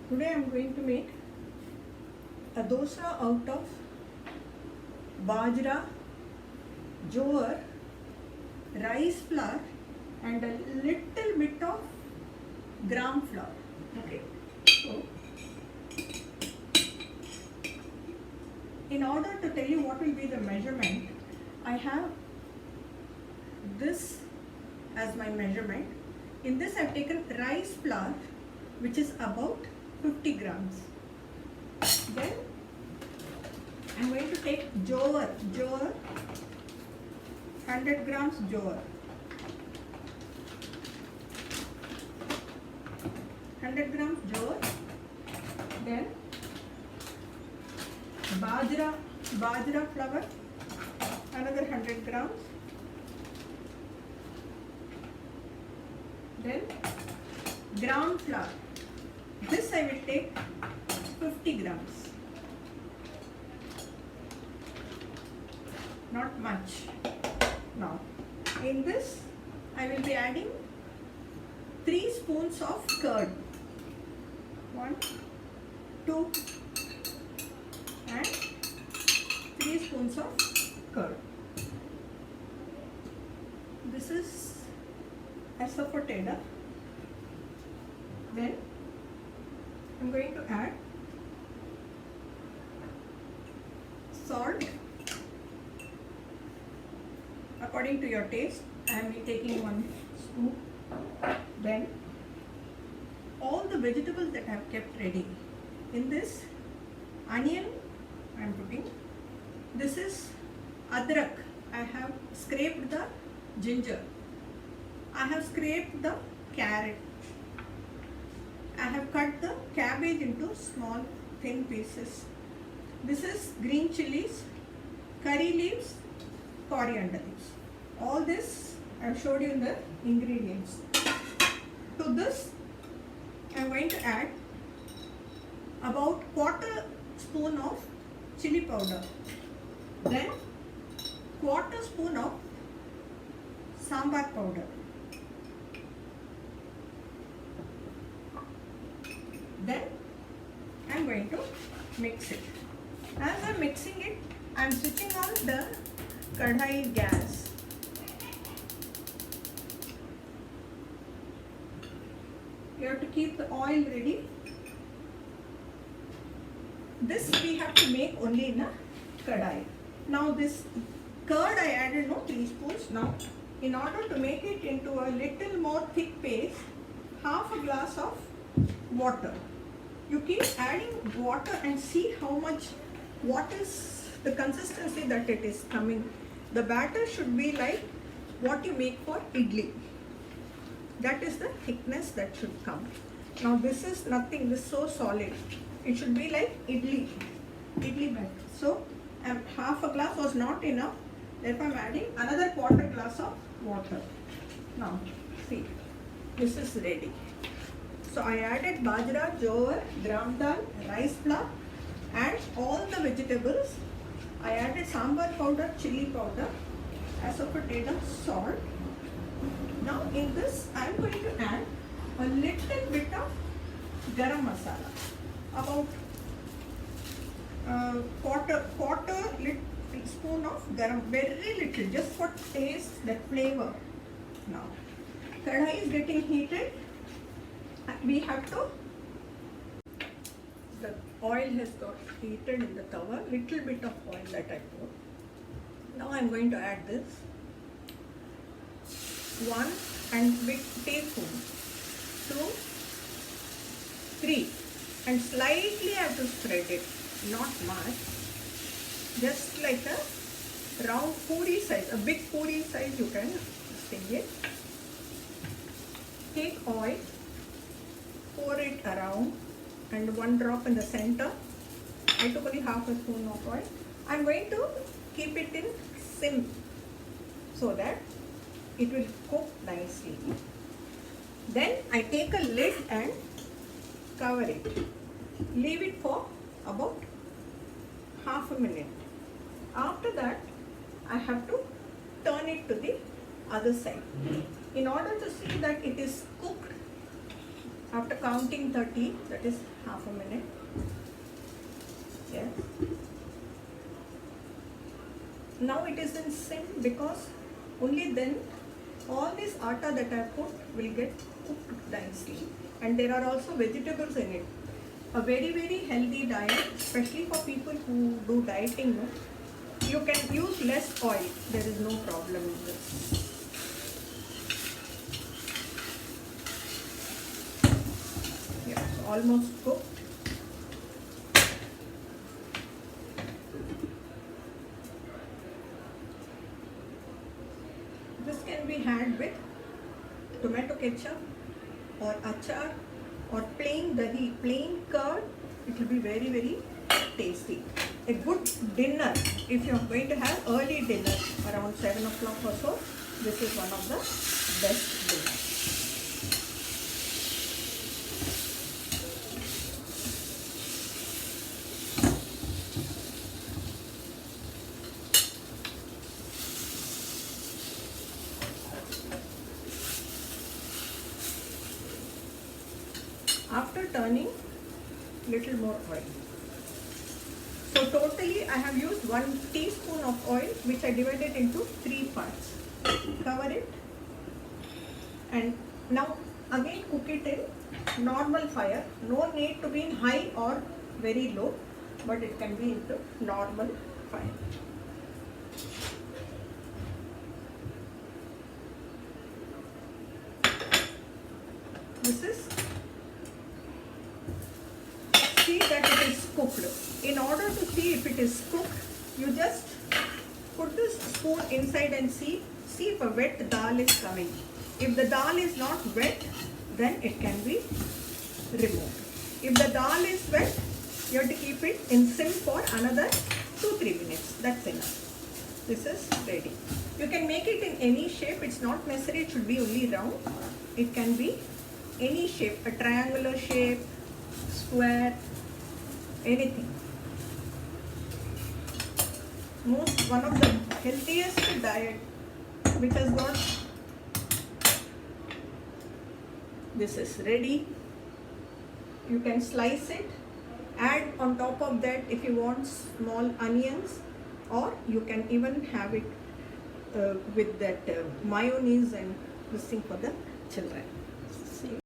Today I am going to make a dosa out of bajra, jowar, rice flour and a little bit of gram flour. Okay. So, in order to tell you what will be the measurement, I have this as my measurement. In this I have taken rice flour, which is about 50 grams. Then I am going to take jowar, 100 grams jowar, 100 grams jowar. Then bajra flour, another 100 grams. Then gram flour, this I will take 50 grams, not much. Now in this I will be adding 3 spoons of curd, 1, 2 and 3 spoons of curd. This is asafoetida. Then I am going to add salt according to your taste. I am taking 1 spoon. Then all the vegetables that I have kept ready. In this, onion I am putting. This is adrak. I have scraped the ginger. I have scraped the carrot. I have cut the cabbage into small thin pieces. This is green chilies, curry leaves, coriander leaves. All this I have showed you in the ingredients. To this I am going to add about quarter spoon of chili powder. Then quarter spoon of sambar powder. Then I am going to mix it. As I am mixing it, I am switching on the kadhai gas. You have to keep the oil ready. This we have to make only in a kadai. Now this curd I added 3 spoons. Now in order to make it into a little more thick paste, half a glass of water. You keep adding water and see how much, what is the consistency that it is coming. The batter should be like what you make for idli. That is the thickness that should come. Now this is nothing, this is so solid. It should be like idli batter. So half a glass was not enough. Therefore I am adding another quarter glass of water. Now see, this is ready. So I added bajra, jowar, gram dal, rice flour and all the vegetables. I added sambar powder, chili powder, asafoetida, salt. Now in this I am going to add a little bit of garam masala, about quarter spoon of garam, very little, just for taste, that flavor. Now kadhai is getting heated. We have to, the oil has got heated in the tawa, little bit of oil that I put. Now I am going to add this 1 and big teaspoon, 2, 3 and slightly I have to spread it, not much, just like a round puri size, a big puri size you can sting it. Take oil, pour it around and 1 drop in the center. I took only half a spoon of oil. I am going to keep it in sim so that it will cook nicely. Then I take a lid and cover it. Leave it for about half a minute. After that, I have to turn it to the other side. In order to see that it is cooked, After counting 30, that is half a minute. Yes. Now it is in sim because only then all this atta that I put will get cooked nicely, and there are also vegetables in it. A very healthy diet, especially for people who do dieting. No? You can use less oil. There is no problem in this. Yeah, so almost cooked. This can be had with tomato ketchup or achar or plain dahi, plain curd. It will be very tasty. A good dinner, if you are going to have early dinner around 7 o'clock or so, this is one of the best dinners. After turning, little more oil. So totally I have used 1 teaspoon of oil, which I divided into 3 parts. Cover it, and now again cook it in normal fire. No need to be in high or very low, but it can be into normal fire. This is, see that it is cooked. In order to see if it is cooked, you just put this spoon inside and see if a wet dal is coming. If the dal is not wet, then it can be removed. If the dal is wet, you have to keep it in sim for another 2-3 minutes. That's enough. This is ready. You can make it in any shape. It's not necessary it should be only round. It can be any shape, a triangular shape, square, anything. One of the healthiest diet which has got. This is ready. You can slice it, add on top of that if you want small onions, or you can even have it with that mayonnaise and this thing for the children.